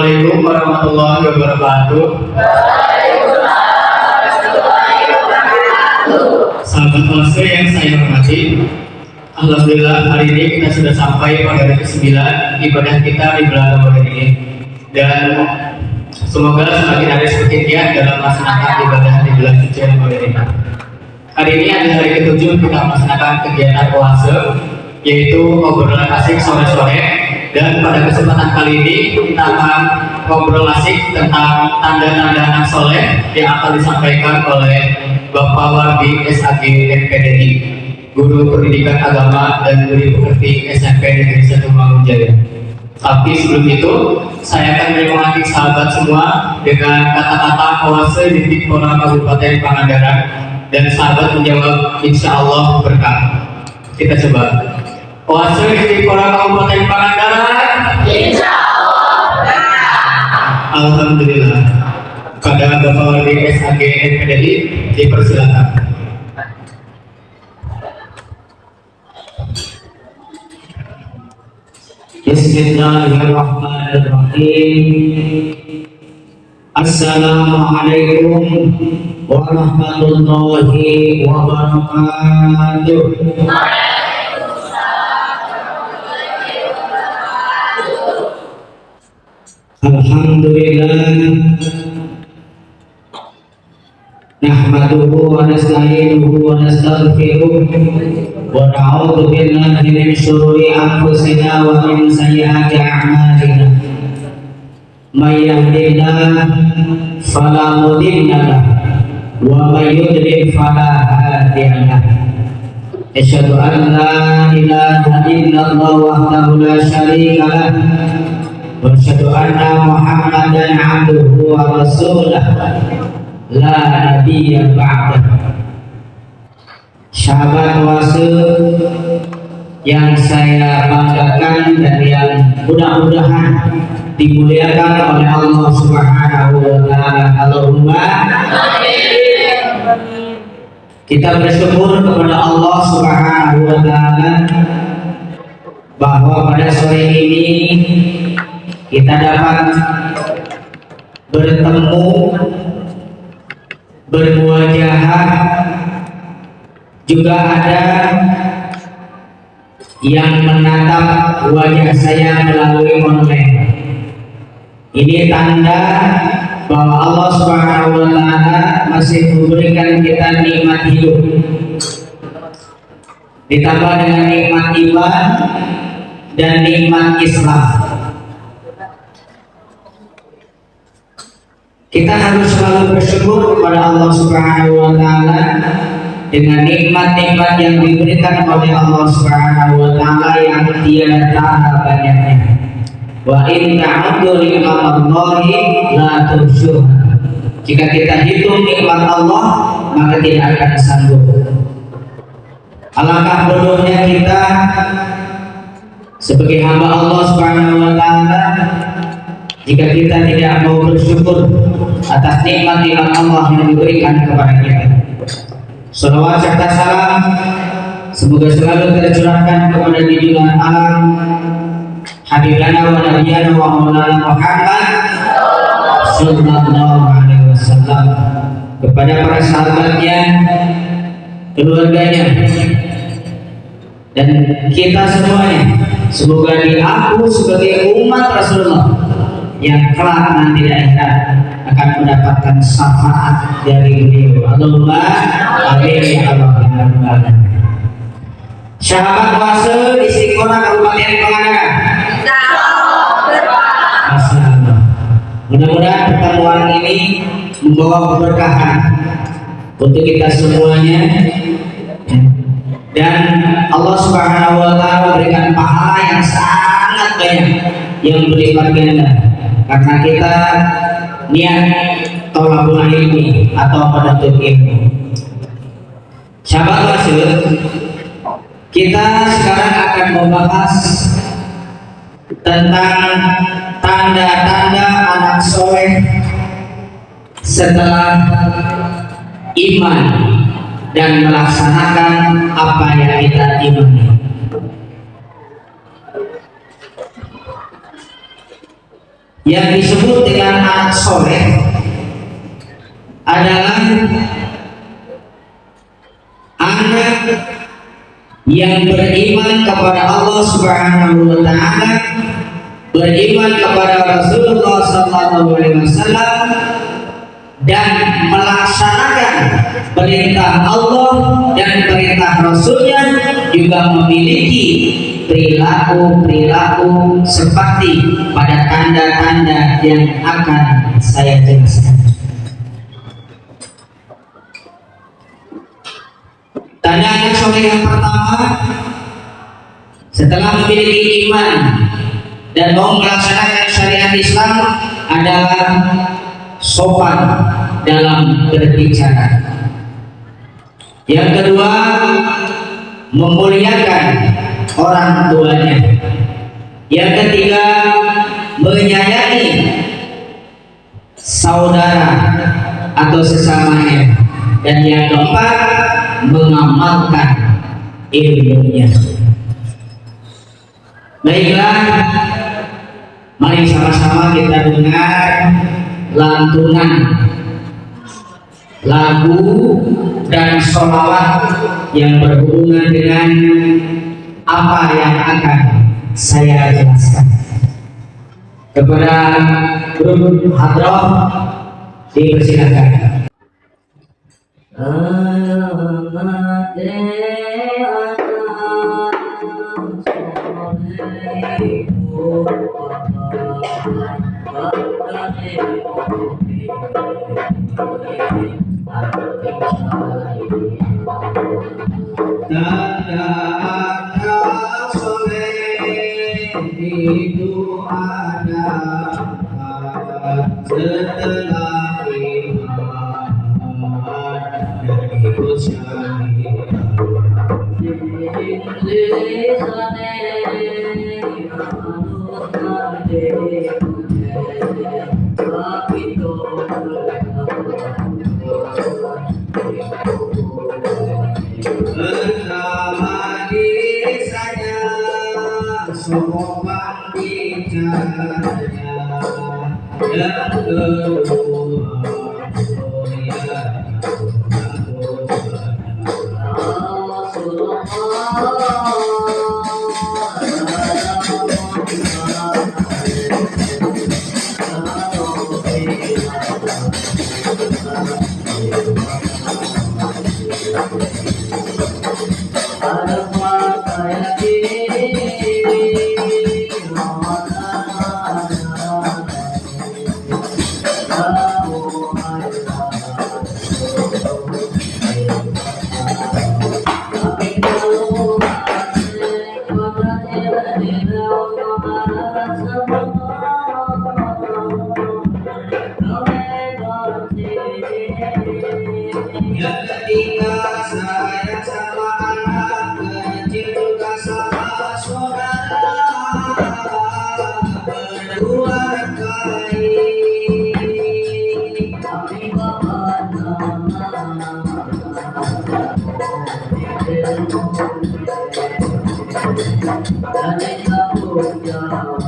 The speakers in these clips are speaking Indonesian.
Assalamualaikum warahmatullahi wabarakatuh. Sahabat Oase yang saya hormati, alhamdulillah hari ini kita sudah sampai pada hari ke-9 ibadah kita di bulan Ramadan ini, dan semoga semakin hari semakin giat dalam melaksanakan ibadah di bulan suci Ramadan ini. Hari ini adalah hari ke-7 kita melaksanakan kegiatan Oase, yaitu obrolan asik sore-sore. Dan pada kesempatan kali ini kita akan ngobrol asik tentang tanda-tanda anak soleh yang akan disampaikan oleh Bapak Wardi SAG MPDI, Guru Pendidikan Agama dan Guru Pekerti SMP Negeri 1 Mangunjaya. Tapi sebelum itu, saya akan menyemangati sahabat semua dengan kata-kata Oase di Tipora Kabupaten Pangandaran, dan sahabat menjawab insya Allah berkah. Kita coba. Oase di Tipora Kabupaten Pangandaran, insya Allah berkah. Alhamdulillah. Pada Bapak Wardi SAG MPDI dipersilakan. Bismillahirrahmanirrahim. Assalamualaikum warahmatullahi wabarakatuh. Alhamdulillah, nahmaduhu wa nasta'inuhu wa nastaghfiruh wa na'udzu billahi min shururi anfusina wa min sayyiati a'malina. May yahdihillahu fala mudilla lahu wa may yudlil fala hadiya lahu. Asyhadu an la ilaha illallah wahdahu la syarika lahu wa asyhadu anna Muhammadan abduhu wa rasuluh la nabiyya ba'dah. Sahabat Oase yang saya banggakan dan yang mudah-mudahan dimuliakan oleh Allah Subhanahu wa taala. Allahumma amin. Kita bersyukur kepada Allah Subhanahu wa taala bahwa pada sore ini kita dapat bertemu, bermuajahah, juga ada yang menatap wajah saya melalui online. Ini tanda bahwa Allah Subhanahu wa taala masih memberikan kita nikmat hidup, ditambah dengan nikmat iman dan nikmat Islam. Kita harus selalu bersyukur kepada Allah Subhanahu wa taala dengan nikmat-nikmat yang diberikan oleh Allah Subhanahu wa taala yang tiada tara banyaknya. Wa in ta'uddu ni'matallahi la tuhsuha. Jika kita hitung nikmat Allah, maka tidak akan sanggup. Alangkah bodohnya kita sebagai hamba Allah Subhanahu wa taala jika kita tidak mau bersyukur atas nikmat-nikmat Allah yang diberikan kepada kita. Salawat serta salam semoga selalu tercurahkan kepada junjungan alam Habibana wa Nabiyana wa Maulana Muhammad sallallahu alaihi wasallam, kepada para sahabatnya, keluarganya, dan kita semuanya. Semoga aku sebagai umat Rasulullah yang kelak nanti di akhirat akan mendapatkan syafaat dari beliau. Allahumma amin ya rabbal alamin. Sahabat Oase di Sikora Kabupaten Pangandaran, Masyaallah. Mudah-mudahan pertemuan ini membawa keberkahan untuk kita semuanya, dan Allah Subhanahu wa taala berikan pahala yang sangat banyak yang berlipat ganda karena kita niat thalabul ilmi atau menuntut ilmu. Sahabat Oase, kita sekarang akan membahas tentang tanda-tanda anak soleh setelah iman dan melaksanakan apa yang kita imani. yang disebut dengan anak soleh adalah anak yang beriman kepada Allah Subhanahu wa taala, beriman kepada Rasulullah sallallahu alaihi wasallam, dan melaksanakan perintah Allah dan perintah Rasulnya, juga memiliki perilaku seperti pada tanda-tanda yang akan saya jelaskan. Tanda anak soleh yang pertama, setelah memiliki iman dan mau melaksanakan syariat Islam, adalah sopan dalam berbicara. Yang kedua, memuliakan orang tuanya. Yang ketiga, menyayangi saudara atau sesamanya. Dan yang keempat, mengamalkan ilmunya. Baiklah, mari sama-sama kita dengar lantunan lagu dan sholawat yang berhubungan dengan apa yang akan saya jelaskan. Kepada grup hadrah dipersilakan. Tanda anak soleh itu ada setelah iman dan ikut syariat. Pertama disanya sopan bicaranya, yang kedua yang ketiga, saya sama anak kecil juga sama saudara berbuat baik. Tapi bapak dan kamu jawab.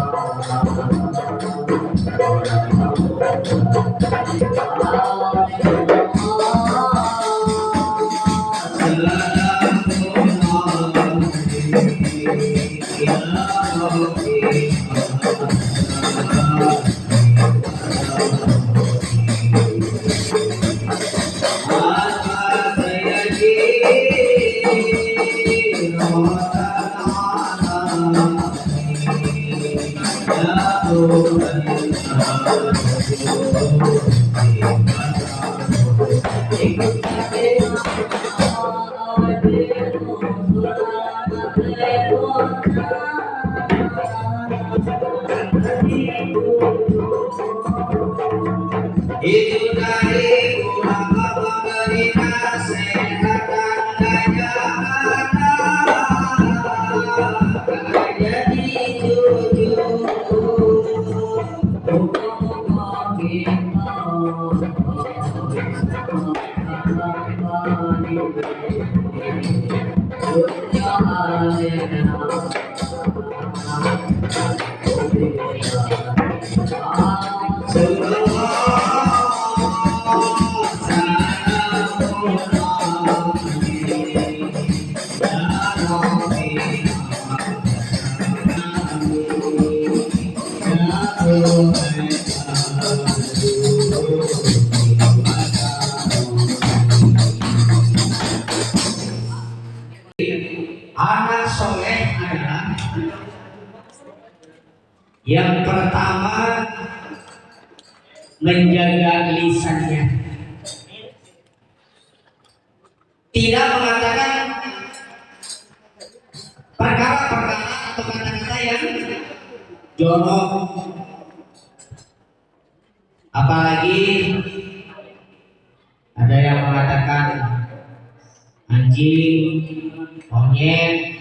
Itu dari ulama memberi nasihat dan gajah jadi jujur. Anak soleh adalah yang pertama menjaga lisannya, tidak mengatakan perkara-perkara atau kata-kata yang jorok, apalagi ada yang mengatakan anjing, monyet,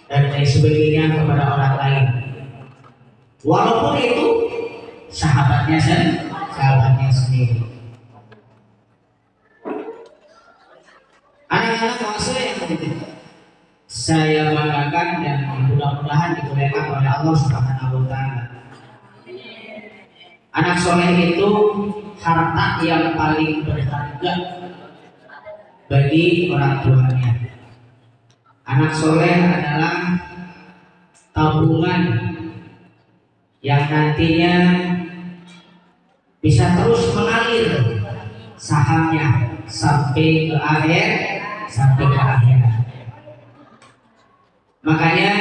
dan lain sebagainya kepada orang lain, walaupun itu sahabatnya sendiri. Anak-anak maksud yang saya banggakan dan mudah-mudahan dimuliakan oleh Allah Subhanahu wa Ta'ala. Anak soleh itu harta yang paling berharga bagi orang tuanya. Anak soleh adalah tabungan yang nantinya bisa terus mengalir sahamnya sampai ke akhir. Makanya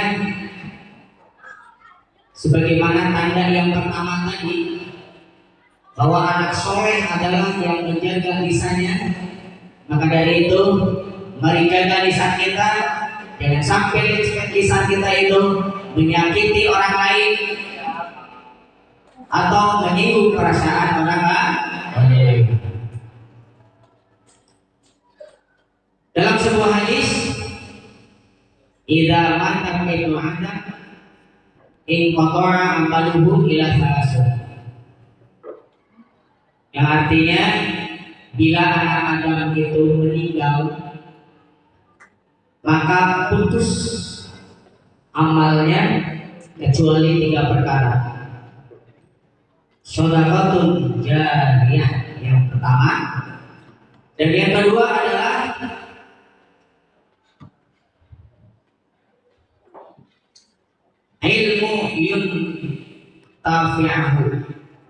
sebagaimana tanda yang pertama tadi bahwa anak soleh adalah yang menjaga lisannya, maka dari itu mari jaga lisan kita, jangan sampai lisan kita itu menyakiti orang lain atau menyinggung perasaan orang lain. Dalam sebuah hadis, idza mata ibnu adam in qata'a amaluhu ila thalathah, yang artinya bila anak Adam itu meninggal maka putus amalnya kecuali 3 perkara. Shadaqatun jariyah yang pertama, dan yang kedua adalah ilmu yuntafi'ahu,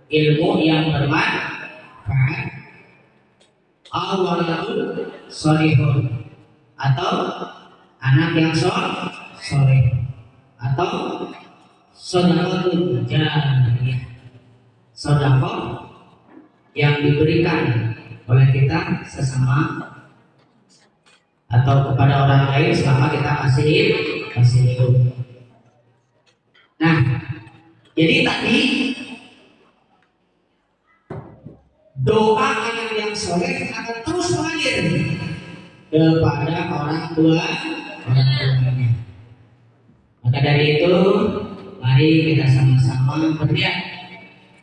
ilmu yang bermanfaat, awaladun sholihun, atau anak yang soleh, atau shadaqatun jariyah, sedekah yang diberikan oleh kita sesama atau kepada orang lain selama kita masih hidup. Nah, jadi tadi doa anak yang soleh akan terus mengalir kepada orang tuanya. Maka dari itu, mari kita sama-sama berniat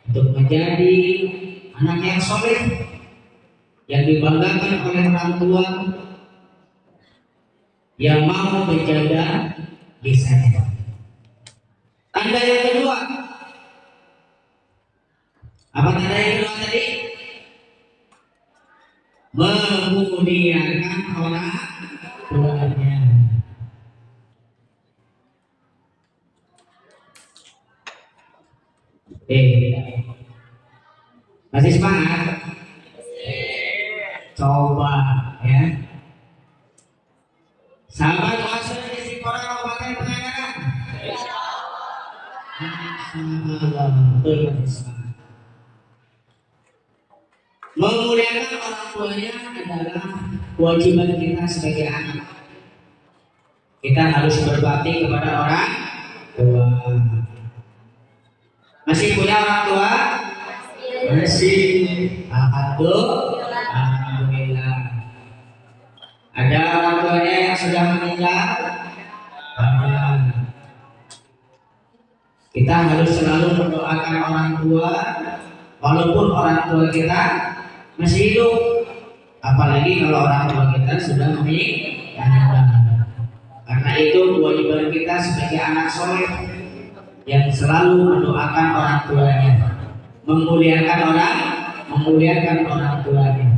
untuk menjadi anak yang soleh, yang dibanggakan oleh orang tua, yang mau menjaga lisannya. Tanda yang kedua, apa tanda yang kedua tadi? Memuliakan orang tuanya. Masih semangat? Coba ya. Sahabat masuk di Istiqomah Kabupaten Pangandaran. Memuliakan orang tuanya adalah kewajiban kita sebagai anak. Kita harus berbakti kepada orang tua. Masih punya orang tua? Masih. Alhamdulillah. Ada orang tuanya yang sudah meninggal? Kita harus selalu mendoakan orang tua walaupun orang tua kita masih hidup, apalagi kalau orang tua kita sudah meninggal. Karena itu kewajiban kita sebagai anak soleh yang selalu mendoakan orang tuanya, memuliakan orang tuanya.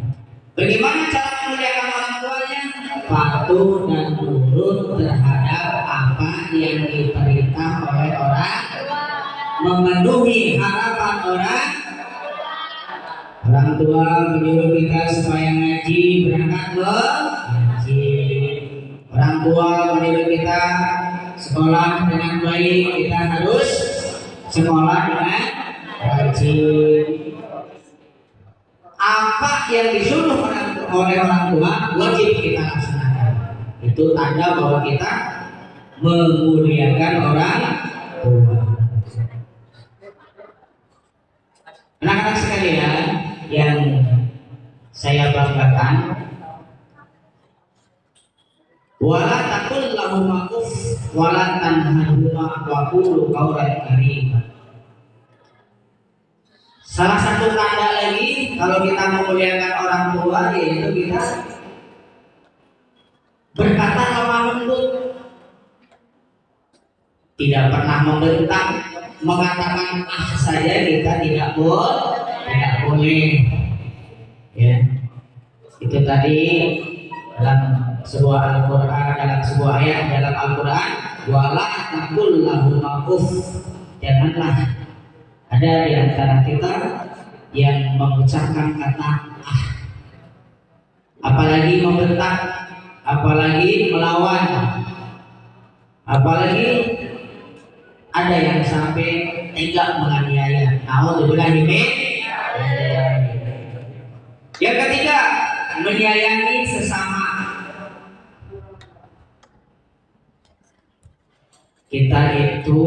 Bagaimana cara memuliakan orang tuanya? Patuh dan nurut terhadap apa yang diperintah oleh orang, memenuhi harapan orang tua menyuruh kita supaya ngaji, berangkat ngaji. Orang tua menyuruh kita sekolah dengan baik, kita harus sekolah dengan rajin. Apa yang disuruh oleh orang tua wajib kita laksanakan. Itu tanda bahwa kita memuliakan orang tua. Anak-anak sekalian yang saya banggakan, wala taqul lahum uff wala tanharhuma wa qulu qawlan karima. Salah satu tanda lagi kalau kita memuliakan orang tua yaitu kita berkata lemah lembut, tidak pernah membentak, mengatakan saja kita tidak boleh. Ya, itu tadi dalam sebuah Al-Quran, dalam sebuah ayat dalam Al-Quran, wala taqul lahum uff, janganlah ada di antara kita yang mengucapkan kata apalagi membentak, apalagi melawan, apalagi ada yang sampai tega menganiaya. Nauzubillah min. Yang ketiga, menyayangi sesama. Kita itu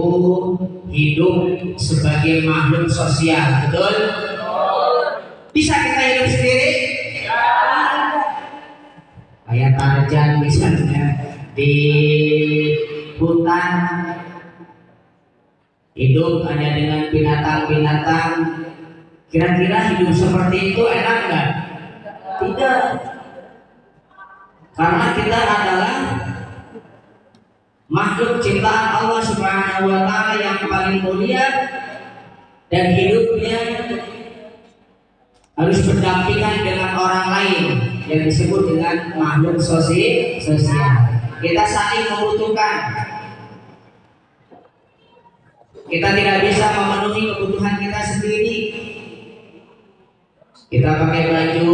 hidup sebagai makhluk sosial, betul? Bisa kita hidup sendiri? Kayak Tarzan misalnya di hutan, hidup hanya dengan binatang-binatang. Kira-kira hidup seperti itu enak nggak? Tidak. Karena kita adalah makhluk ciptaan Allah Subhanahu wa taala yang paling mulia, dan hidupnya harus berdampingan dengan orang lain yang disebut dengan makhluk sosial. Kita saling membutuhkan. Kita tidak bisa memenuhi kebutuhan kita sendiri. Kita pakai baju,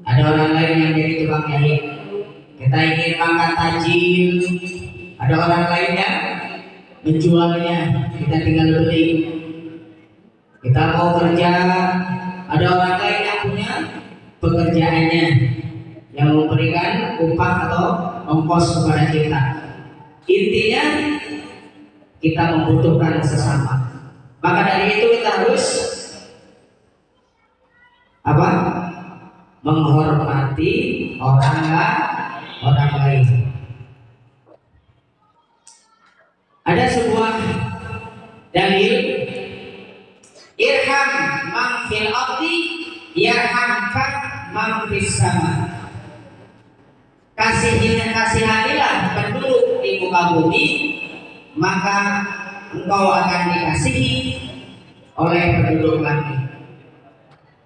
ada orang lain yang jadi tukang jahit. Kita ingin makan tajil, ada orang lain yang menjualnya, kita tinggal beli. Kita mau kerja, ada orang lain yang punya pekerjaannya, yang memberikan upah atau ongkos kepada kita. Intinya kita membutuhkan sesama. Maka dari itu kita harus menghormati orang lain. Ada sebuah dalil, irham man fil ardi yarhamka man fis sama. Kasihanilah penduduk di muka bumi, maka engkau akan dikasihi oleh penduduk langit.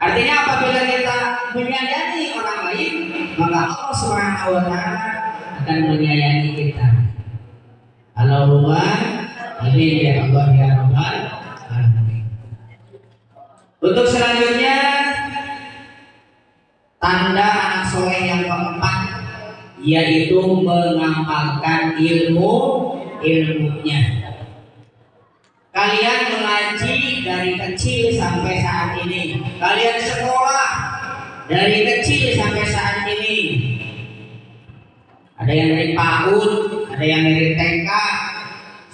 Artinya apabila kita menyayangi orang lain, maka Allah Subhanahu wa taala akan menyayangi kita. Allahumma amin ya Allah ya Rabbal alamin. Untuk selanjutnya, tanda anak soleh yang keempat yaitu mengamalkan ilmunya. Kalian mengaji dari kecil sampai saat ini. Kalian sekolah dari kecil sampai saat ini. Ada yang dari PAUD, ada yang dari TK,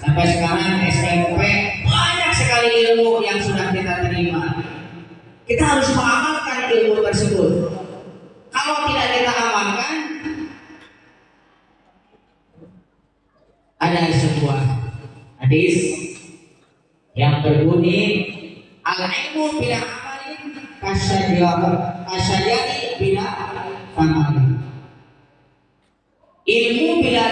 sampai sekarang SMP. Banyak sekali ilmu yang sudah kita terima. Kita harus mengamalkan ilmu tersebut. Kalau tidak kita amalkan, ada sebuah hadis yang berbunyi, al-ilmu bila amalin kasyajari bila amalin. Ilmu bila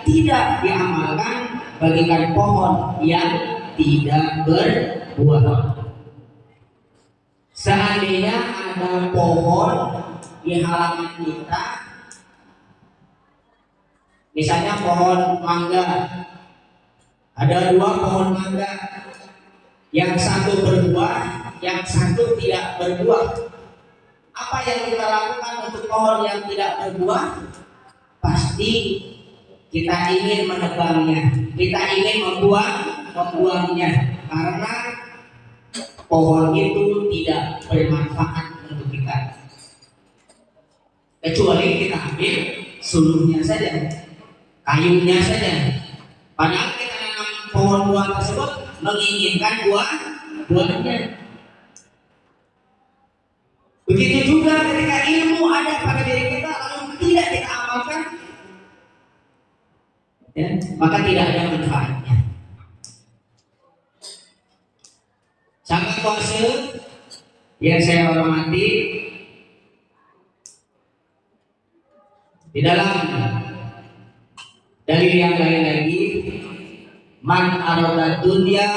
tidak diamalkan bagaikan pohon yang tidak berbuah. Seandainya ada pohon di halaman kita, misalnya pohon mangga, ada dua pohon mangga, yang satu berbuah, yang satu tidak berbuah. Apa yang kita lakukan untuk pohon yang tidak berbuah? Pasti kita ingin menebangnya, kita ingin membuangnya, karena pohon itu tidak bermanfaat untuk kita, kecuali kita ambil sulurnya saja, kayunya saja. Padahal kita nanam pohon buah tersebut menginginkan buahnya. Begitu juga ketika ilmu ada pada diri kita lalu tidak kita amalkan, ya, maka tidak ada manfaatnya. Sangat kuasa yang saya hormati, di dalam dalil yang lain lagi, man arada dunya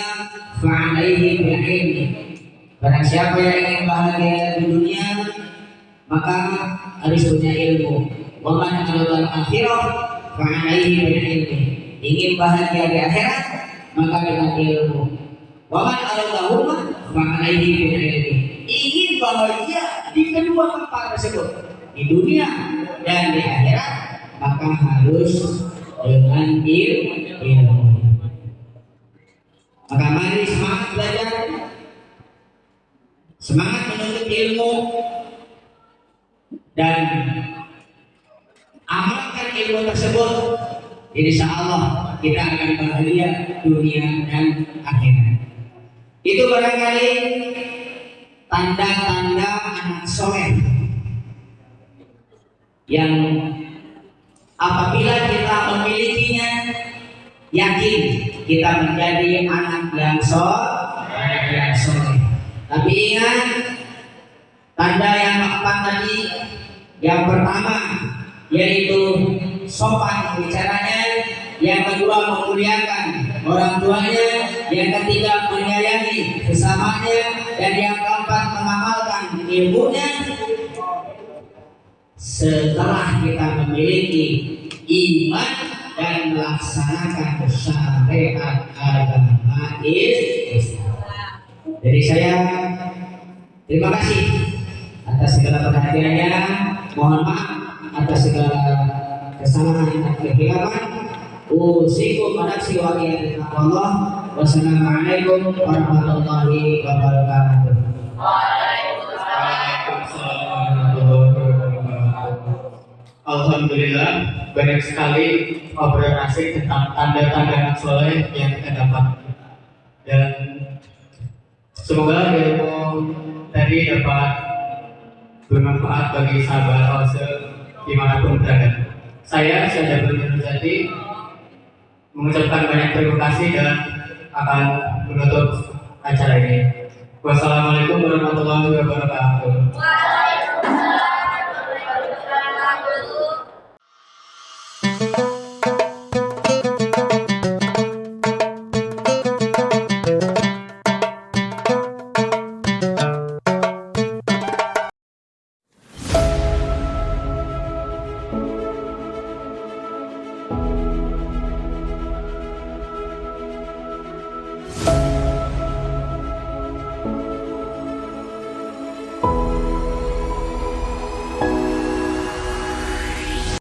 fa'alaihi bil ilmi. Barang siapa yang ingin bahagia di dunia, maka harus punya ilmu. Wa man arada al-akhirah fa'alaihi bil ilmi. Ingin bahagia di akhirat, maka dengan ilmu. Wa man aradahuma fa'alaihi bil ilmi. Ingin bahagia di kedua tempat tersebut, di dunia dan di akhirat, maka harus dengan ilmu. Maka mari semangat belajar, semangat menuntut ilmu, dan amalkan ilmu tersebut. Insya Allah kita akan bahagia dunia dan akhirat. Itu barangkali tanda-tanda anak soleh yang apabila kita memilikinya, yakin kita menjadi anak yang soleh. Tapi ingat, tanda yang keempat tadi, yang pertama yaitu sopan bicaranya, yang kedua memuliakan orang tuanya, yang ketiga menyayangi sesamanya, dan yang keempat mengamalkan ilmunya. Setelah kita memiliki iman dan melaksanakan syariat agama Islam. Jadi saya terima kasih atas segala perhatiannya. Mohon maaf atas segala kesalahan dan kehilapan. Usikum nafsi wa iyyakum Allah. Wassalamualaikum warahmatullahi wabarakatuh. Alhamdulillah, banyak sekali obrolan asik tentang tanda-tanda anak soleh yang kita dapat, dan semoga ilmu tadi dapat bermanfaat bagi sahabat Alse dimanapun berada. Saya Syahda Nurjati mengucapkan banyak terima kasih dan akan menutup acara ini. Wassalamualaikum warahmatullahi wabarakatuh.